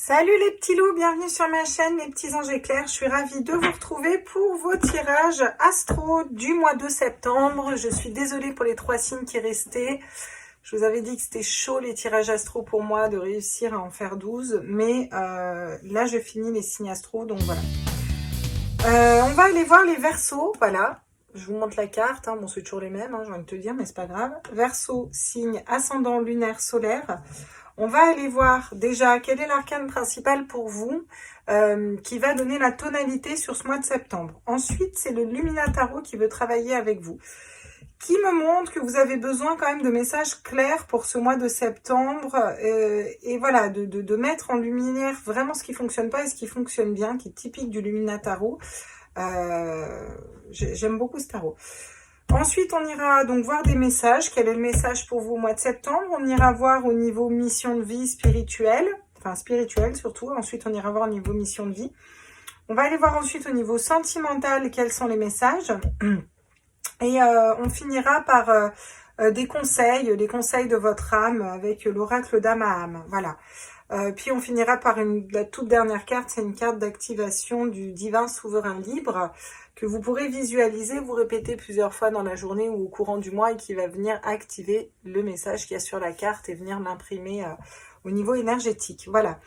Salut les petits loups, bienvenue sur ma chaîne les petits anges éclairs. Je suis ravie de vous retrouver pour vos tirages astro du mois de septembre. Je suis désolée pour les 3 signes qui restaient. Je vous avais dit que c'était chaud les tirages astro pour moi de réussir à en faire 12. Mais là je finis les signes astro, donc voilà. On va aller voir les Verseaux, voilà. Je vous montre la carte, hein. Bon c'est toujours les mêmes, hein, j'ai envie de te dire, mais c'est pas grave. Verseau, signe ascendant lunaire solaire. On va aller voir déjà quel est l'arcane principal pour vous qui va donner la tonalité sur ce mois de septembre. Ensuite, c'est le Lumina Tarot qui veut travailler avec vous, qui me montre que vous avez besoin quand même de messages clairs pour ce mois de septembre et voilà, de mettre en lumière vraiment ce qui fonctionne pas et ce qui fonctionne bien, qui est typique du Lumina Tarot. J'aime beaucoup ce tarot. Ensuite, on ira donc voir des messages. Quel est le message pour vous au mois de septembre? On ira voir au niveau mission de vie spirituelle, enfin spirituelle surtout. Ensuite, on ira voir au niveau mission de vie. On va aller voir ensuite au niveau sentimental quels sont les messages. Et on finira par des conseils, les conseils de votre âme avec l'oracle d'âme à âme. Voilà. Puis on finira par la toute dernière carte, c'est une carte d'activation du divin souverain libre que vous pourrez visualiser, vous répéter plusieurs fois dans la journée ou au courant du mois et qui va venir activer le message qu'il y a sur la carte et venir l'imprimer au niveau énergétique. Voilà.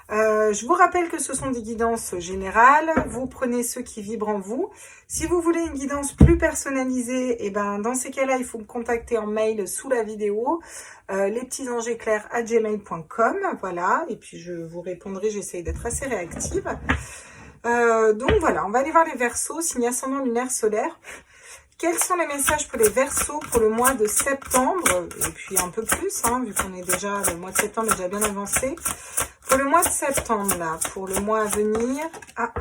Je vous rappelle que ce sont des guidances générales. Vous prenez ceux qui vibrent en vous. Si vous voulez une guidance plus personnalisée, et ben dans ces cas-là, il faut me contacter en mail sous la vidéo, lespetitsangeseclairs@gmail.com. Voilà, et puis je vous répondrai, j'essaye d'être assez réactive. Donc voilà, on va aller voir les Verseaux, signe ascendant lunaire solaire. Quels sont les messages pour les Verseaux pour le mois de septembre? Et puis un peu plus, hein, vu qu'on est déjà, le mois de septembre est déjà bien avancé. Pour le mois de septembre, là, pour le mois à venir. Ah,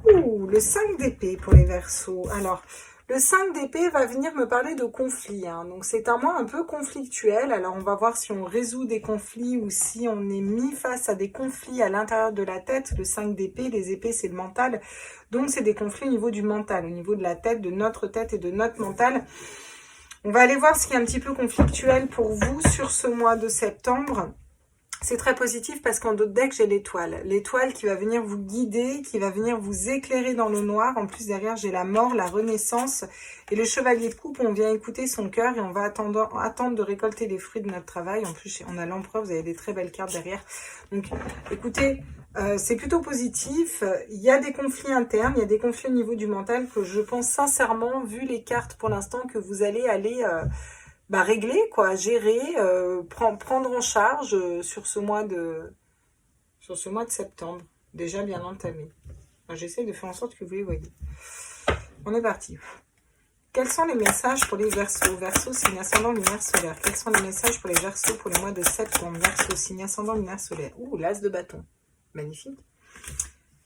le 5 d'épée pour les Verseaux. Alors, le 5 d'épée va venir me parler de conflits. Hein. Donc, c'est un mois un peu conflictuel. Alors, on va voir si on résout des conflits ou si on est mis face à des conflits à l'intérieur de la tête. Le 5 d'épée, les épées, c'est le mental. Donc, c'est des conflits au niveau du mental, au niveau de la tête, de notre tête et de notre mental. On va aller voir ce qui est un petit peu conflictuel pour vous sur ce mois de septembre. C'est très positif parce qu'en dos de deck, j'ai l'étoile. L'étoile qui va venir vous guider, qui va venir vous éclairer dans le noir. En plus, derrière, j'ai la mort, la renaissance et le chevalier de coupe. On vient écouter son cœur et on va attendre de récolter les fruits de notre travail. En plus, on a l'empereur, vous avez des très belles cartes derrière. Donc, écoutez, c'est plutôt positif. Il y a des conflits internes, il y a des conflits au niveau du mental que je pense sincèrement, vu les cartes pour l'instant, que vous allez aller... régler, quoi, gérer, prendre en charge sur ce mois de septembre, déjà bien entamé. J'essaie de faire en sorte que vous les voyez. On est parti. Quels sont les messages pour les Verseaux? Verseau, signe ascendant lunaire solaire. Quels sont les messages pour les Verseaux pour le mois de septembre? Verseau, signe ascendant lunaire solaire. L'as de bâton. Magnifique.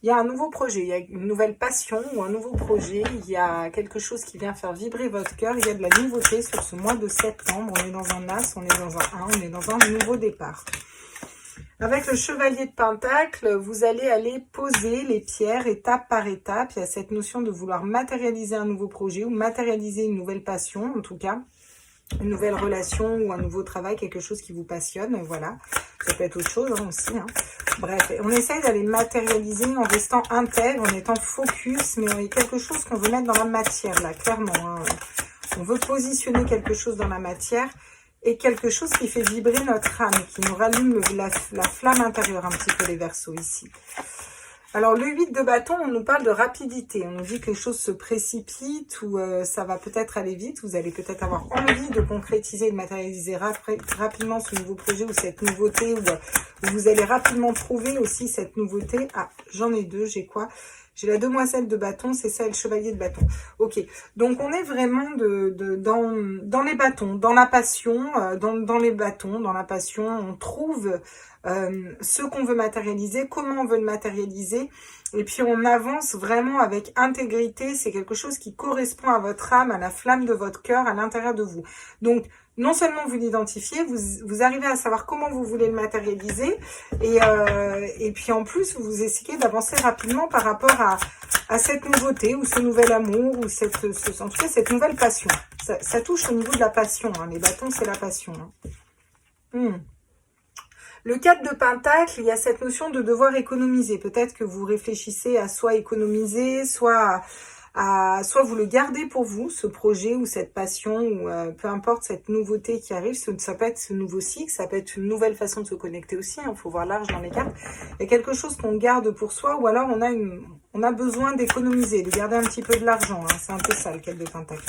Il y a un nouveau projet, il y a une nouvelle passion ou un nouveau projet, il y a quelque chose qui vient faire vibrer votre cœur, il y a de la nouveauté sur ce mois de septembre, on est dans un as, on est dans un 1, on est dans un nouveau départ. Avec le chevalier de Pentacle, vous allez aller poser les pierres étape par étape, il y a cette notion de vouloir matérialiser un nouveau projet ou matérialiser une nouvelle passion en tout cas. Une nouvelle relation ou un nouveau travail, quelque chose qui vous passionne, voilà. Ça peut être autre chose hein, aussi. Hein. Bref, on essaye d'aller matérialiser en restant intègre, en étant focus, mais il y a quelque chose qu'on veut mettre dans la matière, là, clairement. Hein. On veut positionner quelque chose dans la matière et quelque chose qui fait vibrer notre âme, qui nous rallume la flamme intérieure un petit peu les Verseaux ici. Alors, le 8 de bâton, on nous parle de rapidité. On nous dit que les choses se précipitent ou ça va peut-être aller vite. Vous allez peut-être avoir envie de concrétiser, de matérialiser rapidement ce nouveau projet ou cette nouveauté. Ou vous allez rapidement trouver aussi cette nouveauté. Ah, j'en ai deux. J'ai quoi? J'ai la demoiselle de bâton, c'est ça, et le chevalier de bâton. Ok, donc on est vraiment dans les bâtons, dans la passion, dans les bâtons, dans la passion. On trouve ce qu'on veut matérialiser, comment on veut le matérialiser. Et puis on avance vraiment avec intégrité. C'est quelque chose qui correspond à votre âme, à la flamme de votre cœur, à l'intérieur de vous. Donc, non seulement vous l'identifiez, vous arrivez à savoir comment vous voulez le matérialiser et puis en plus vous essayez d'avancer rapidement par rapport à cette nouveauté ou ce nouvel amour ou en tout cas cette nouvelle passion. Ça touche au niveau de la passion, hein. Les bâtons c'est la passion. Hein. Le 4 de Pentacle, il y a cette notion de devoir économiser. Peut-être que vous réfléchissez à soit économiser, soit soit vous le gardez pour vous, ce projet ou cette passion, ou peu importe cette nouveauté qui arrive. Ça peut être ce nouveau cycle, ça peut être une nouvelle façon de se connecter aussi. Il faut voir large dans les cartes. Il y a quelque chose qu'on garde pour soi, ou alors on a besoin d'économiser, de garder un petit peu de l'argent. Hein. C'est un peu ça le 4 de Pentacle.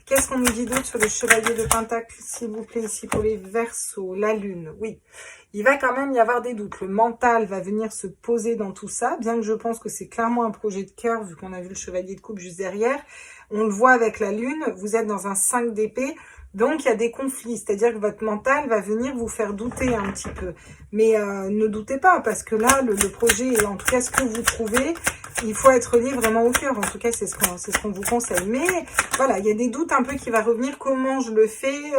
Qu'est-ce qu'on nous dit d'autre sur le chevalier de Pentacle, s'il vous plaît, ici pour les Verseaux? La lune, oui. Il va quand même y avoir des doutes. Le mental va venir se poser dans tout ça, bien que je pense que c'est clairement un projet de cœur, vu qu'on a vu le chevalier de coupe juste derrière. On le voit avec la lune, vous êtes dans un 5 d'épée, donc il y a des conflits. C'est-à-dire que votre mental va venir vous faire douter un petit peu. Mais ne doutez pas, parce que là, le projet, et en tout cas ce que vous trouvez, il faut être lié vraiment au cœur. En tout cas, c'est ce qu'on vous conseille. Mais voilà, il y a des doutes un peu qui va revenir. Comment je le fais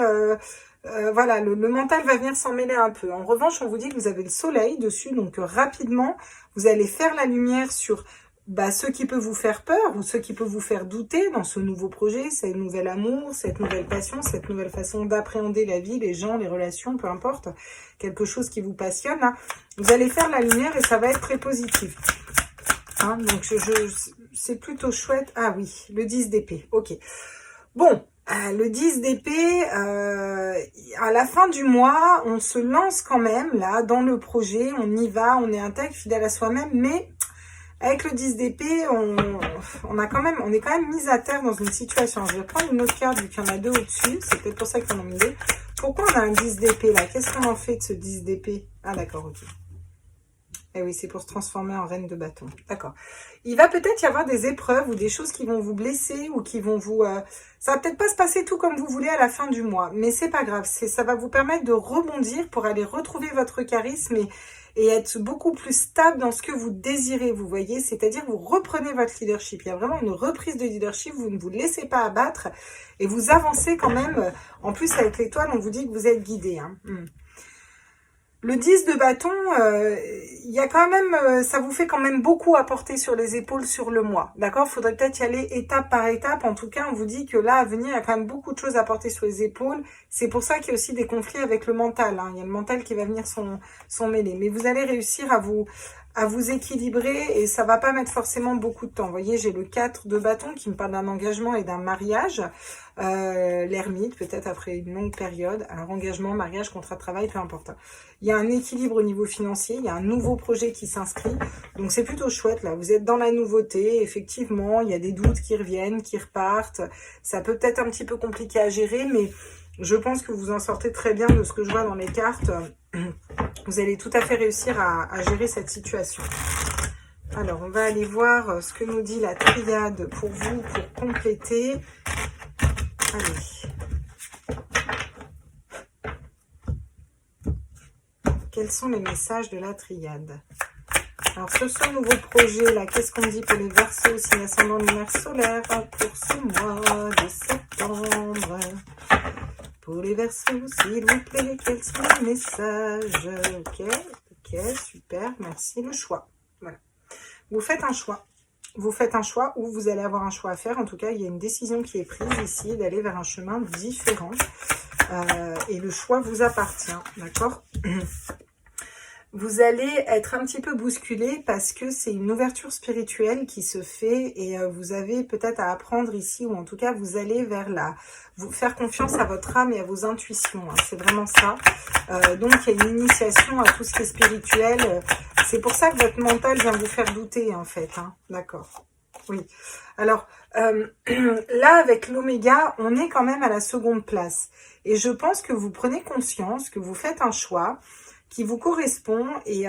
voilà, le mental va venir s'en mêler un peu. En revanche, on vous dit que vous avez le soleil dessus, donc rapidement, vous allez faire la lumière sur ce qui peut vous faire peur ou ce qui peut vous faire douter dans ce nouveau projet, ce nouvel amour, cette nouvelle passion, cette nouvelle façon d'appréhender la vie, les gens, les relations, peu importe, quelque chose qui vous passionne. Hein. Vous allez faire la lumière et ça va être très positif. Hein, donc, c'est plutôt chouette. Ah oui, le 10 d'épée, ok. Bon. Le 10 d'épée, à la fin du mois, on se lance quand même là dans le projet, on y va, on est intègre, fidèle à soi-même, mais avec le 10 d'épée, on est quand même mis à terre dans une situation. Je vais prendre une autre carte vu qu'il y en a deux au-dessus, c'est peut-être pour ça qu'on a mis deux. Pourquoi on a un 10 d'épée là? Qu'est-ce qu'on en fait de ce 10 d'épée? Ah d'accord, ok. Eh oui, c'est pour se transformer en reine de bâton. D'accord. Il va peut-être y avoir des épreuves ou des choses qui vont vous blesser ou qui vont vous... ça va peut-être pas se passer tout comme vous voulez à la fin du mois, mais c'est pas grave. Ça va vous permettre de rebondir pour aller retrouver votre charisme et être beaucoup plus stable dans ce que vous désirez, vous voyez. C'est-à-dire vous reprenez votre leadership. Il y a vraiment une reprise de leadership. Vous ne vous laissez pas abattre et vous avancez quand même. En plus, avec l'étoile, on vous dit que vous êtes guidé. Hein. Le 10 de bâton, il y a quand même, ça vous fait quand même beaucoup à porter sur les épaules sur le mois. D'accord? Il faudrait peut-être y aller étape par étape. En tout cas, on vous dit que là, à venir, il y a quand même beaucoup de choses à porter sur les épaules. C'est pour ça qu'il y a aussi des conflits avec le mental. Hein. Il y a le mental qui va venir s'en mêler. Mais vous allez réussir à vous équilibrer et ça va pas mettre forcément beaucoup de temps. Vous voyez, j'ai le 4 de bâton qui me parle d'un engagement et d'un mariage. L'ermite, peut-être après une longue période. Alors, engagement, mariage, contrat de travail, peu importe. Il y a un équilibre au niveau financier, il y a un nouveau projet qui s'inscrit. Donc, c'est plutôt chouette, là. Vous êtes dans la nouveauté, effectivement, il y a des doutes qui reviennent, qui repartent. Ça peut être un petit peu compliqué à gérer, mais je pense que vous en sortez très bien de ce que je vois dans les cartes. Vous allez tout à fait réussir à gérer cette situation. Alors, on va aller voir ce que nous dit la triade pour vous, pour compléter. Allez. Quels sont les messages de la triade? Alors, sur ce nouveau projet, là, qu'est-ce qu'on dit pour les Verseaux, signe ascendant lunaire solaire, pour ce mois de septembre? Pour les Verseaux, s'il vous plaît, quels sont les messages? Ok, super, merci. Le choix. Voilà. Vous faites un choix. Vous faites un choix ou vous allez avoir un choix à faire. En tout cas, il y a une décision qui est prise ici d'aller vers un chemin différent. Et le choix vous appartient, d'accord? Vous allez être un petit peu bousculé parce que c'est une ouverture spirituelle qui se fait et vous avez peut-être à apprendre ici, ou en tout cas vous allez vers vous faire confiance à votre âme et à vos intuitions, hein, c'est vraiment ça. Donc il y a une initiation à tout ce qui est spirituel. C'est pour ça que votre mental vient vous faire douter en fait, hein, d'accord. Oui, alors là avec l'oméga, on est quand même à la seconde place. Et je pense que vous prenez conscience, que vous faites un choix qui vous correspond et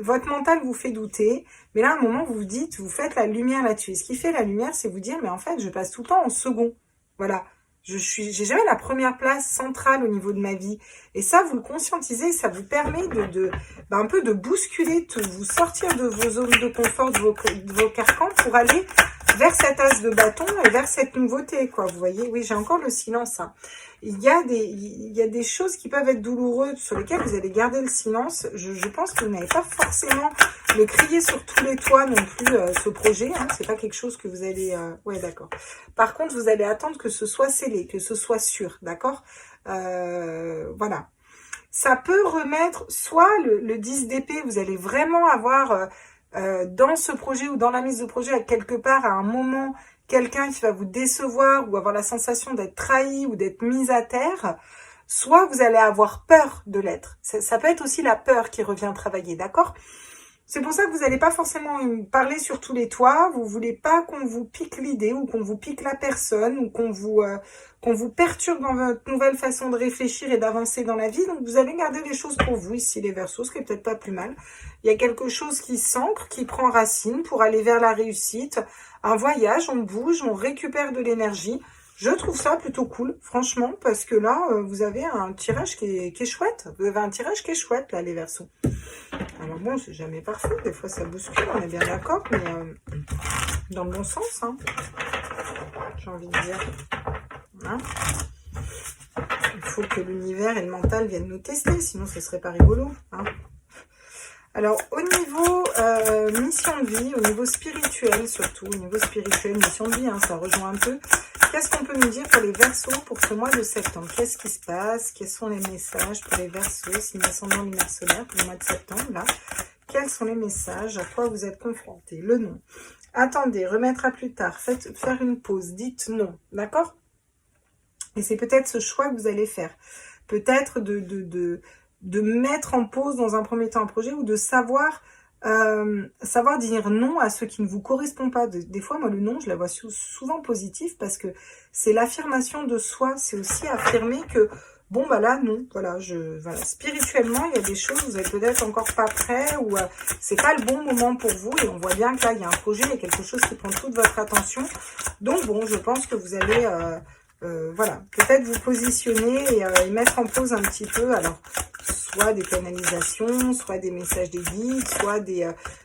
votre mental vous fait douter. Mais là, à un moment, vous vous dites, vous faites la lumière là-dessus. Et ce qui fait la lumière, c'est vous dire, mais en fait, je passe tout le temps en second. Voilà. J'ai jamais la première place centrale au niveau de ma vie. Et ça, vous le conscientisez, ça vous permet un peu de bousculer, de vous sortir de vos zones de confort, de vos carcans pour aller vers cet as de bâton et vers cette nouveauté, quoi. Vous voyez, oui, j'ai encore le silence. Hein. Il y a des choses qui peuvent être douloureuses sur lesquelles vous allez garder le silence. Je pense que vous n'avez pas forcément le crier sur tous les toits non plus, ce projet. Hein. C'est pas quelque chose que vous allez... Ouais, d'accord. Par contre, vous allez attendre que ce soit scellé, que ce soit sûr, d'accord. Voilà. ça peut remettre, soit le 10 d'épée, vous allez vraiment avoir dans ce projet ou dans la mise de projet, à quelque part, à un moment, quelqu'un qui va vous décevoir ou avoir la sensation d'être trahi ou d'être mise à terre, soit vous allez avoir peur de l'être. Ça peut être aussi la peur qui revient travailler, d'accord ? C'est pour ça que vous n'allez pas forcément parler sur tous les toits, vous voulez pas qu'on vous pique l'idée ou qu'on vous pique la personne ou qu'on vous perturbe dans votre nouvelle façon de réfléchir et d'avancer dans la vie. Donc vous allez garder les choses pour vous ici les Verseaux, ce qui est peut-être pas plus mal. Il y a quelque chose qui s'ancre, qui prend racine pour aller vers la réussite. Un voyage, on bouge, on récupère de l'énergie. Je trouve ça plutôt cool, franchement, parce que là, vous avez un tirage qui est chouette. Vous avez un tirage qui est chouette, là, les Verseaux. Alors bon, c'est jamais parfait, des fois ça bouscule, on est bien d'accord, mais dans le bon sens, hein, j'ai envie de dire. Hein, il faut que l'univers et le mental viennent nous tester, sinon ce serait pas rigolo. Hein. Alors, au niveau mission de vie, au niveau spirituel surtout, au niveau spirituel, mission de vie, hein, ça rejoint un peu. Qu'est-ce qu'on peut nous dire pour les Verseaux pour ce mois de septembre? Qu'est-ce qui se passe? Quels sont les messages pour les Verseaux, signe ascendant lunaire solaire pour le mois de septembre, là? Quels sont les messages? À quoi vous êtes confrontés? Le non. Attendez, remettre à plus tard, faire une pause, dites non, d'accord? Et c'est peut-être ce choix que vous allez faire. Peut-être de mettre en pause dans un premier temps un projet ou de savoir dire non à ce qui ne vous correspond pas. Des fois, moi, le non, je la vois souvent positif parce que c'est l'affirmation de soi. C'est aussi affirmer que, bon, bah là, non. Voilà, spirituellement, il y a des choses, vous êtes peut-être encore pas prêt ou c'est pas le bon moment pour vous. Et on voit bien que là, il y a un projet, il y a quelque chose qui prend toute votre attention. Donc, bon, je pense que vous allez... voilà, peut-être vous positionner et mettre en pause un petit peu, alors soit des canalisations, soit des messages des guides, soit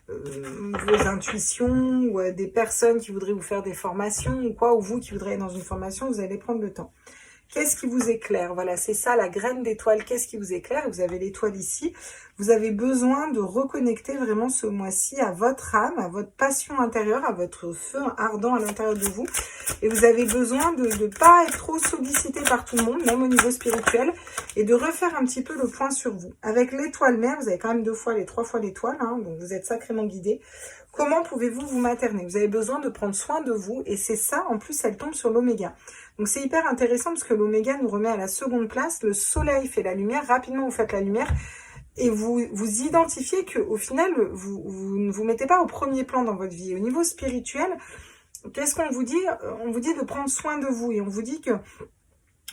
vos intuitions ou des personnes qui voudraient vous faire des formations ou quoi, ou vous qui voudrez être dans une formation, vous allez prendre le temps. Qu'est-ce qui vous éclaire? Voilà, c'est ça la graine d'étoile. Qu'est-ce qui vous éclaire? Vous avez l'étoile ici. Vous avez besoin de reconnecter vraiment ce mois-ci à votre âme, à votre passion intérieure, à votre feu ardent à l'intérieur de vous. Et vous avez besoin de ne pas être trop sollicité par tout le monde, même au niveau spirituel, et de refaire un petit peu le point sur vous. Avec l'étoile mère, vous avez quand même 2 fois 3 fois l'étoile, hein, donc vous êtes sacrément guidé. Comment pouvez-vous vous materner? Vous avez besoin de prendre soin de vous, et c'est ça, en plus, elle tombe sur l'oméga. Donc c'est hyper intéressant parce que l'oméga nous remet à la seconde place, le soleil fait la lumière, rapidement vous faites la lumière, et vous identifiez qu'au final, vous ne vous mettez pas au premier plan dans votre vie. Au niveau spirituel, qu'est-ce qu'on vous dit? On vous dit de prendre soin de vous, et on vous dit que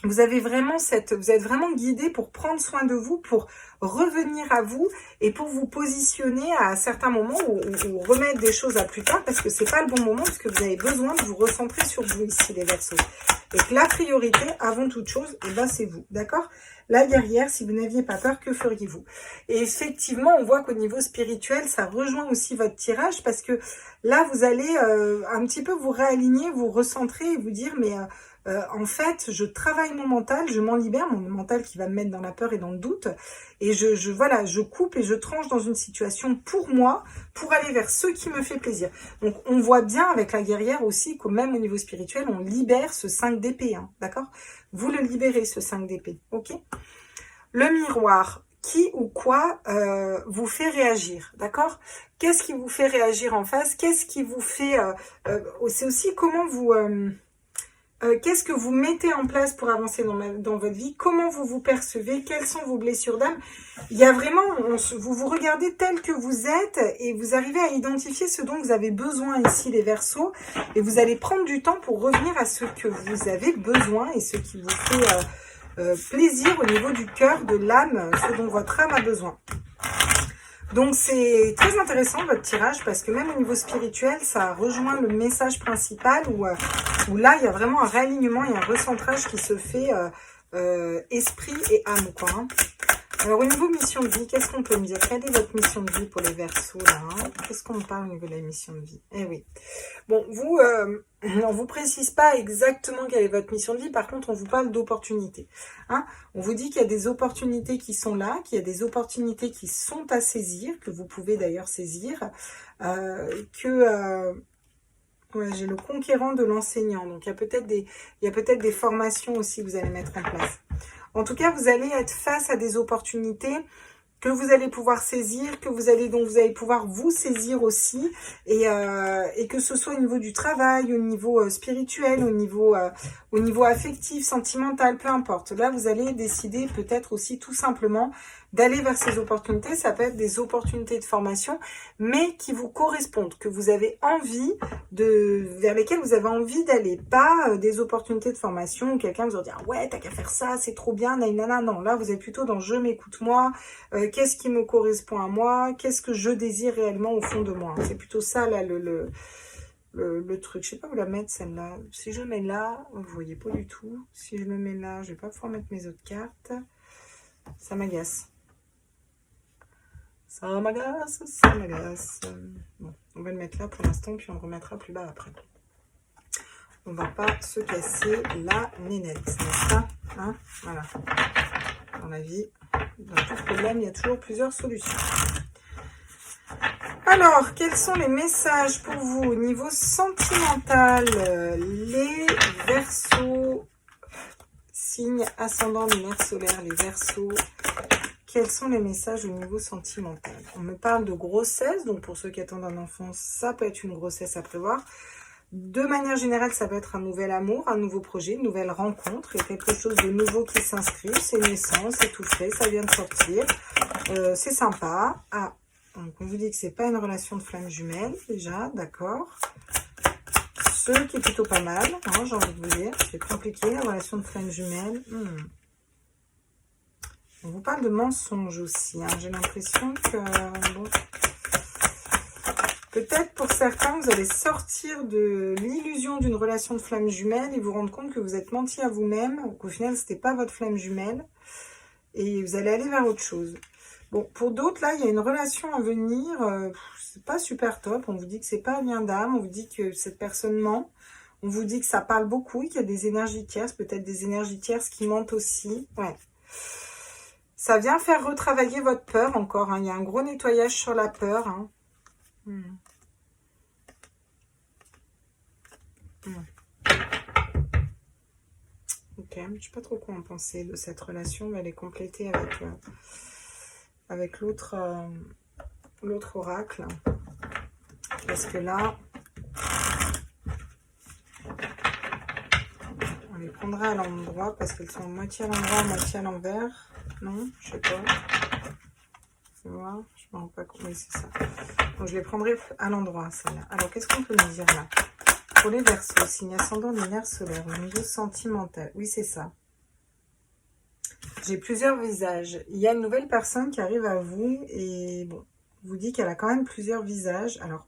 vous avez vraiment vous êtes vraiment guidé pour prendre soin de vous, pour revenir à vous et pour vous positionner à certains moments ou remettre des choses à plus tard parce que c'est pas le bon moment parce que vous avez besoin de vous recentrer sur vous ici les Verseaux. Et que la priorité avant toute chose, eh ben, c'est vous, d'accord? La guerrière, si vous n'aviez pas peur, que feriez-vous? Et effectivement, on voit qu'au niveau spirituel, ça rejoint aussi votre tirage parce que là, vous allez un petit peu vous réaligner, vous recentrer et vous dire mais en fait, je travaille mon mental, je m'en libère, mon mental qui va me mettre dans la peur et dans le doute. Et je coupe et je tranche dans une situation pour moi, pour aller vers ce qui me fait plaisir. Donc, on voit bien avec la guerrière aussi que même au niveau spirituel, on libère ce 5 d'épée, hein, d'accord? Vous le libérez, ce 5 d'épée, ok? Le miroir, qui ou quoi vous fait réagir, d'accord? Qu'est-ce qui vous fait réagir en face? Qu'est-ce qui vous fait... c'est aussi comment vous... qu'est-ce que vous mettez en place pour avancer dans votre vie? Comment vous vous percevez? Quelles sont vos blessures d'âme? Il y a vraiment, vous vous regardez tel que vous êtes et vous arrivez à identifier ce dont vous avez besoin ici, les Verseaux. Et vous allez prendre du temps pour revenir à ce que vous avez besoin et ce qui vous fait plaisir au niveau du cœur, de l'âme, ce dont votre âme a besoin. Donc c'est très intéressant votre tirage parce que même au niveau spirituel, ça rejoint le message principal où là, il y a vraiment un réalignement et un recentrage qui se fait esprit et âme, quoi. Hein. Alors au niveau mission de vie, qu'est-ce qu'on peut me dire? Quelle est votre mission de vie pour les Verseaux là, hein? Qu'est-ce qu'on parle au niveau de la mission de vie? Eh oui. Bon, vous, on vous précise pas exactement quelle est votre mission de vie. Par contre, on vous parle d'opportunités. Hein, on vous dit qu'il y a des opportunités qui sont là, qu'il y a des opportunités qui sont à saisir, que vous pouvez d'ailleurs saisir, ouais, j'ai le conquérant de l'enseignant. Donc il y a peut-être des formations aussi que vous allez mettre en place. En tout cas, vous allez être face à des opportunités que vous allez pouvoir saisir, dont vous allez pouvoir vous saisir aussi, et que ce soit au niveau du travail, au niveau spirituel, au niveau affectif, sentimental, peu importe. Là, vous allez décider peut-être aussi tout simplement d'aller vers ces opportunités. Ça peut être des opportunités de formation, mais qui vous correspondent, que vous avez envie vers lesquelles vous avez envie d'aller. Pas des opportunités de formation où quelqu'un vous va dire « Ouais, t'as qu'à faire ça, c'est trop bien, nanana ». Non, là, vous êtes plutôt dans « Je m'écoute moi ». Qu'est-ce qui me correspond à moi, qu'est-ce que je désire réellement au fond de moi. C'est plutôt ça, là, le truc. Je sais pas où la mettre, celle-là. Si je mets là, vous voyez pas du tout. Si je me mets là, je vais pas pouvoir mettre mes autres cartes. Ça m'agace. Ça m'agace, ça m'agace. Bon, on va le mettre là pour l'instant, puis on le remettra plus bas après. On va pas se casser la nénette, n'est-ce pas, hein? Voilà. Dans la vie, dans tout problème, il y a toujours plusieurs solutions. Alors, quels sont les messages pour vous au niveau sentimental? Les Verseaux, signe ascendant lunaire solaire, les Verseaux. Quels sont les messages au niveau sentimental? On me parle de grossesse, donc pour ceux qui attendent un enfant, ça peut être une grossesse à prévoir. De manière générale, ça peut être un nouvel amour, un nouveau projet, une nouvelle rencontre, et quelque chose de nouveau qui s'inscrit. C'est naissant, c'est tout frais, ça vient de sortir. C'est sympa. Ah, donc on vous dit que c'est pas une relation de flamme jumelle, déjà, d'accord. Ce qui est plutôt pas mal, hein, j'ai envie de vous dire. C'est compliqué, la relation de flamme jumelle. On vous parle de mensonges aussi, hein. J'ai l'impression que... bon, peut-être pour certains, vous allez sortir de l'illusion d'une relation de flamme jumelle et vous rendre compte que vous êtes menti à vous-même, qu'au final, ce n'était pas votre flamme jumelle. Et vous allez aller vers autre chose. Bon, pour d'autres, là, il y a une relation à venir. C'est pas super top. On vous dit que c'est pas un lien d'âme. On vous dit que cette personne ment. On vous dit que ça parle beaucoup, qu'il y a des énergies tierces. Peut-être des énergies tierces qui mentent aussi. Ouais. Ça vient faire retravailler votre peur encore, hein. Il y a un gros nettoyage sur la peur, hein. Ok, je ne sais pas trop quoi en penser de cette relation. On va les compléter avec l'autre oracle. Parce que là, on les prendra à l'endroit parce qu'elles sont moitié à l'endroit, moitié à l'envers. Non, je sais pas. Je vais voir, je ne me rends pas compte. Oui, c'est ça. Donc, je les prendrai à l'endroit, celle-là. Alors, qu'est-ce qu'on peut me dire là? Pour les Verseaux, signe ascendant lunaire solaire, au niveau sentimental. Oui, c'est ça. J'ai plusieurs visages. Il y a une nouvelle personne qui arrive à vous et bon, vous dit qu'elle a quand même plusieurs visages. Alors,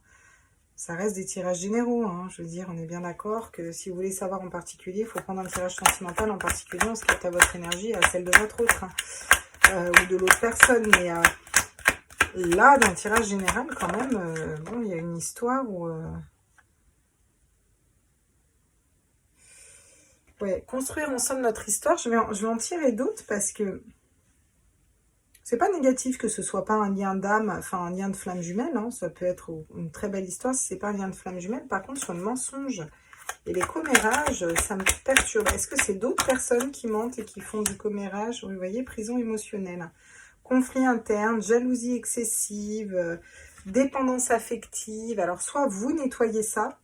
ça reste des tirages généraux, hein. Je veux dire, on est bien d'accord que si vous voulez savoir en particulier, il faut prendre un tirage sentimental en particulier. On se capte à votre énergie et à celle de votre autre, hein, ou de l'autre personne. Mais là, dans le tirage général, quand même, bon, il y a une histoire où... ouais, construire ensemble notre histoire. Je vais en tirer d'autres parce que c'est pas négatif que ce soit pas un lien d'âme, enfin un lien de flamme jumelle, hein. Ça peut être une très belle histoire si c'est pas un lien de flamme jumelle. Par contre, sur le mensonge et les commérages, ça me perturbe. Est-ce que c'est d'autres personnes qui mentent et qui font du commérage? Vous voyez, prison émotionnelle, conflit interne, jalousie excessive, dépendance affective. Alors, soit vous nettoyez ça,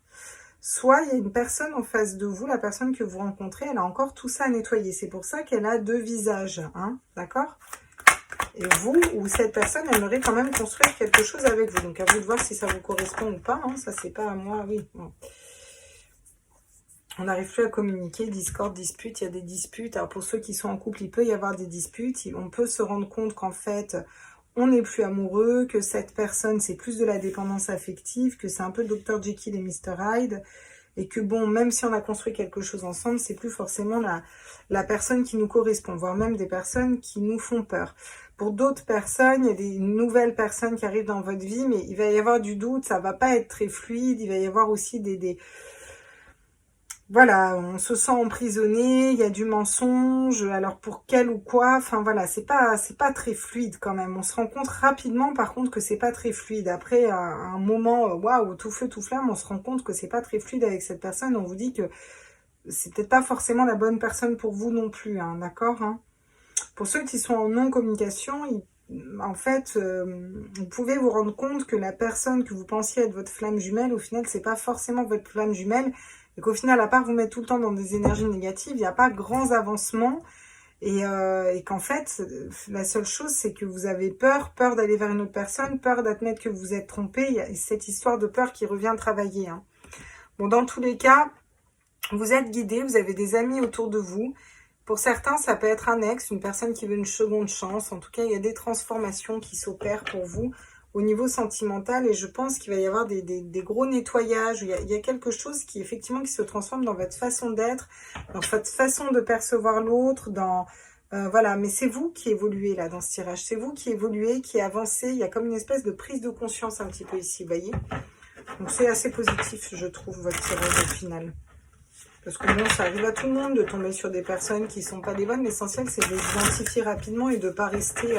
soit il y a une personne en face de vous, la personne que vous rencontrez, elle a encore tout ça à nettoyer. C'est pour ça qu'elle a deux visages, hein, d'accord? Et vous, ou cette personne, elle aimerait quand même construire quelque chose avec vous. Donc, à vous de voir si ça vous correspond ou pas, hein. Ça, c'est pas à moi, oui. Bon. On n'arrive plus à communiquer, discorde, dispute, il y a des disputes. Alors, pour ceux qui sont en couple, il peut y avoir des disputes. On peut se rendre compte qu'en fait... on n'est plus amoureux, que cette personne, c'est plus de la dépendance affective, que c'est un peu Dr. Jekyll et Mr. Hyde, et que bon, même si on a construit quelque chose ensemble, c'est plus forcément la personne qui nous correspond, voire même des personnes qui nous font peur. Pour d'autres personnes, il y a des nouvelles personnes qui arrivent dans votre vie, mais il va y avoir du doute, ça va pas être très fluide, il va y avoir aussi voilà, on se sent emprisonné, il y a du mensonge, alors pour quel ou quoi, enfin voilà, c'est pas très fluide quand même. On se rend compte rapidement par contre que c'est pas très fluide. Après un moment, waouh, tout feu, tout flamme, on se rend compte que c'est pas très fluide avec cette personne. On vous dit que c'est peut-être pas forcément la bonne personne pour vous non plus, hein, d'accord, hein. Pour ceux qui sont en non-communication, en fait, vous pouvez vous rendre compte que la personne que vous pensiez être votre flamme jumelle, au final, c'est pas forcément votre flamme jumelle. Et qu'au final, à part vous mettre tout le temps dans des énergies négatives, il n'y a pas grands avancements. Et qu'en fait, la seule chose, c'est que vous avez peur d'aller vers une autre personne, peur d'admettre que vous êtes trompé. Il y a cette histoire de peur qui revient travailler. Hein. Bon, dans tous les cas, vous êtes guidé, vous avez des amis autour de vous. Pour certains, ça peut être un ex, une personne qui veut une seconde chance. En tout cas, il y a des transformations qui s'opèrent pour vous au niveau sentimental. Et je pense qu'il va y avoir des gros nettoyages. Il y a quelque chose qui, effectivement, qui se transforme dans votre façon d'être, dans votre façon de percevoir l'autre, dans... voilà, mais c'est vous qui évoluez là dans ce tirage. C'est vous qui évoluez, qui avancez. Il y a comme une espèce de prise de conscience un petit peu ici, vous voyez. Donc c'est assez positif, je trouve, votre tirage au final. Parce que bon, ça arrive à tout le monde de tomber sur des personnes qui ne sont pas les bonnes. L'essentiel, c'est de les identifier rapidement et de ne pas rester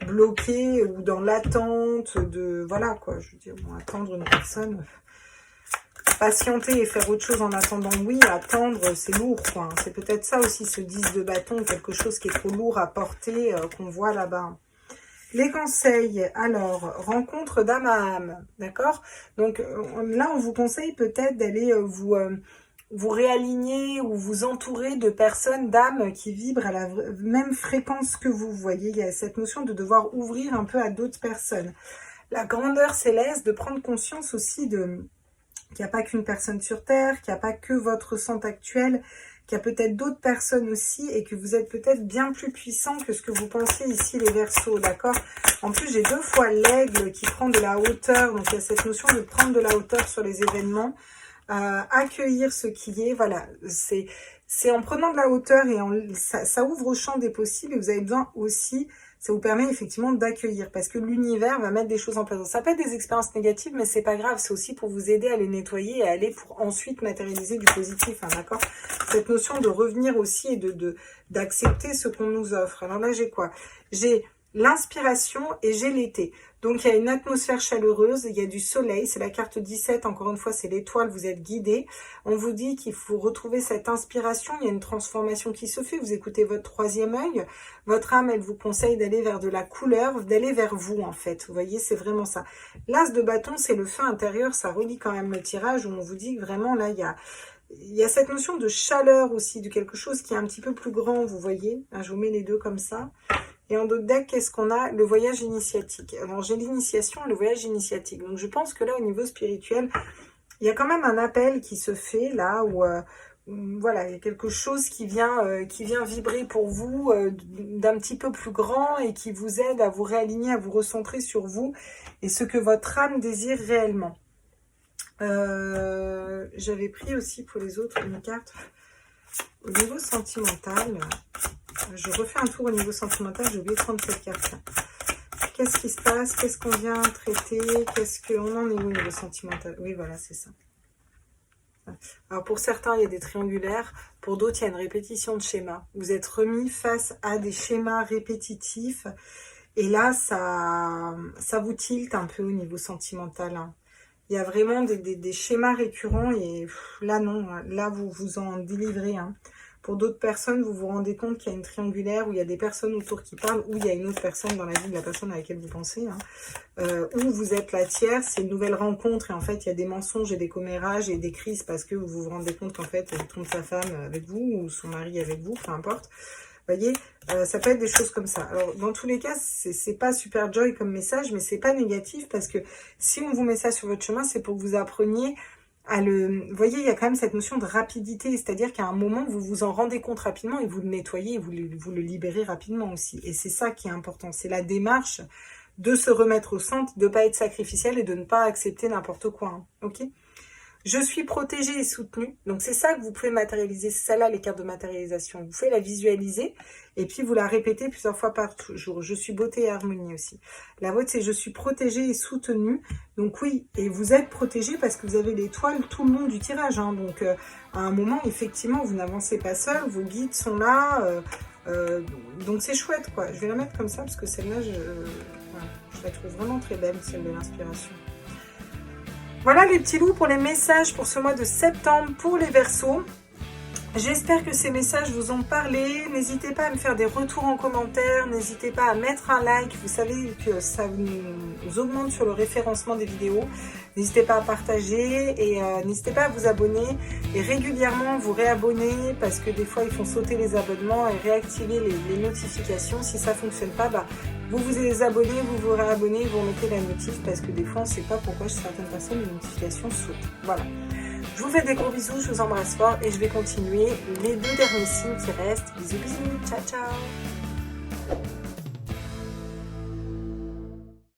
bloqué ou dans l'attente de... Voilà, quoi. Je veux dire, bon, attendre une personne... Patienter et faire autre chose en attendant, oui, attendre, c'est lourd, quoi. C'est peut-être ça aussi, ce 10 de bâton, quelque chose qui est trop lourd à porter, qu'on voit là-bas. Les conseils, alors, rencontre d'âme à âme, d'accord? Donc là, on vous conseille peut-être d'aller vous réaligner ou vous entourer de personnes, d'âmes qui vibrent à la même fréquence que vous. Vous voyez, il y a cette notion de devoir ouvrir un peu à d'autres personnes. La grandeur céleste, de prendre conscience aussi qu'il n'y a pas qu'une personne sur Terre, qu'il n'y a pas que votre ressenti actuel, qu'il y a peut-être d'autres personnes aussi et que vous êtes peut-être bien plus puissant que ce que vous pensez ici les Verseaux, d'accord? En plus, j'ai 2 fois l'aigle qui prend de la hauteur, donc il y a cette notion de prendre de la hauteur sur les événements. Accueillir ce qui est, voilà, c'est en prenant de la hauteur et ça ouvre au champ des possibles et vous avez besoin aussi, ça vous permet effectivement d'accueillir parce que l'univers va mettre des choses en place. Ça peut être des expériences négatives, mais c'est pas grave, c'est aussi pour vous aider à les nettoyer et à aller pour ensuite matérialiser du positif, hein, d'accord? Cette notion de revenir aussi et d'accepter ce qu'on nous offre. Alors là, j'ai quoi? J'ai l'inspiration et j'ai l'été. Donc, il y a une atmosphère chaleureuse, il y a du soleil, c'est la carte 17, encore une fois, c'est l'étoile, vous êtes guidé. On vous dit qu'il faut retrouver cette inspiration, il y a une transformation qui se fait, vous écoutez votre 3e œil, votre âme, elle vous conseille d'aller vers de la couleur, d'aller vers vous, en fait. Vous voyez, c'est vraiment ça. L'as de bâton, c'est le feu intérieur, ça relie quand même le tirage, où on vous dit que vraiment, là, il y a cette notion de chaleur aussi, de quelque chose qui est un petit peu plus grand, vous voyez. Je vous mets les deux comme ça. Et en d'autres decks, qu'est-ce qu'on a? Le voyage initiatique. Alors, j'ai l'initiation et le voyage initiatique. Donc, je pense que là, au niveau spirituel, il y a quand même un appel qui se fait là où, voilà, il y a quelque chose qui vient vibrer pour vous d'un petit peu plus grand et qui vous aide à vous réaligner, à vous recentrer sur vous et ce que votre âme désire réellement. J'avais pris aussi pour les autres une carte au niveau sentimental. Je refais un tour au niveau sentimental, j'ai oublié de prendre cette carte-là. Qu'est-ce qui se passe? Qu'est-ce qu'on vient traiter? Qu'est-ce qu'on en est où au niveau sentimental? Oui, voilà, c'est ça. Alors, pour certains, il y a des triangulaires. Pour d'autres, il y a une répétition de schémas. Vous êtes remis face à des schémas répétitifs. Et là, ça vous tilte un peu au niveau sentimental. Hein. Il y a vraiment des schémas récurrents. Et là, non. Là, vous vous en délivrez. Hein. Pour d'autres personnes, vous vous rendez compte qu'il y a une triangulaire où il y a des personnes autour qui parlent, ou il y a une autre personne dans la vie de la personne à laquelle vous pensez, hein, où vous êtes la tierce, c'est une nouvelle rencontre, et en fait, il y a des mensonges et des commérages et des crises parce que vous vous rendez compte qu'en fait, il trompe sa femme avec vous, ou son mari avec vous, peu importe. Vous voyez, ça peut être des choses comme ça. Alors, dans tous les cas, c'est pas super joy comme message, mais c'est pas négatif parce que si on vous met ça sur votre chemin, c'est pour que vous appreniez vous voyez, il y a quand même cette notion de rapidité, c'est-à-dire qu'à un moment, vous vous en rendez compte rapidement et vous le nettoyez et vous le libérez rapidement aussi. Et c'est ça qui est important, c'est la démarche de se remettre au centre, de ne pas être sacrificiel et de ne pas accepter n'importe quoi. Hein, ok ? Je suis protégée et soutenue. Donc, c'est ça que vous pouvez matérialiser. C'est ça-là, les cartes de matérialisation. Vous pouvez la visualiser et puis vous la répétez plusieurs fois par jour. Je suis beauté et harmonie aussi. La vôtre, c'est je suis protégée et soutenue. Donc, oui, et vous êtes protégée parce que vous avez l'étoile tout le long du tirage. Hein. Donc, à un moment, effectivement, vous n'avancez pas seul. Vos guides sont là. Donc, c'est chouette, quoi. Je vais la mettre comme ça parce que celle-là, je la trouve vraiment très belle, celle de l'inspiration. Voilà les petits loups pour les messages pour ce mois de septembre pour les Verseaux. J'espère que ces messages vous ont parlé. N'hésitez pas à me faire des retours en commentaire. N'hésitez pas à mettre un like. Vous savez que ça nous augmente sur le référencement des vidéos. N'hésitez pas à partager et n'hésitez pas à vous abonner. Et régulièrement vous réabonner parce que des fois ils font sauter les abonnements et réactiver les notifications. Si ça ne fonctionne pas, vous vous abonnez, vous vous réabonnez, vous remettez la notif parce que des fois on ne sait pas pourquoi chez certaines personnes les notifications sautent. Voilà. Je vous fais des gros bisous, je vous embrasse fort et je vais continuer les 2 derniers signes qui restent. Bisous bisous, ciao ciao.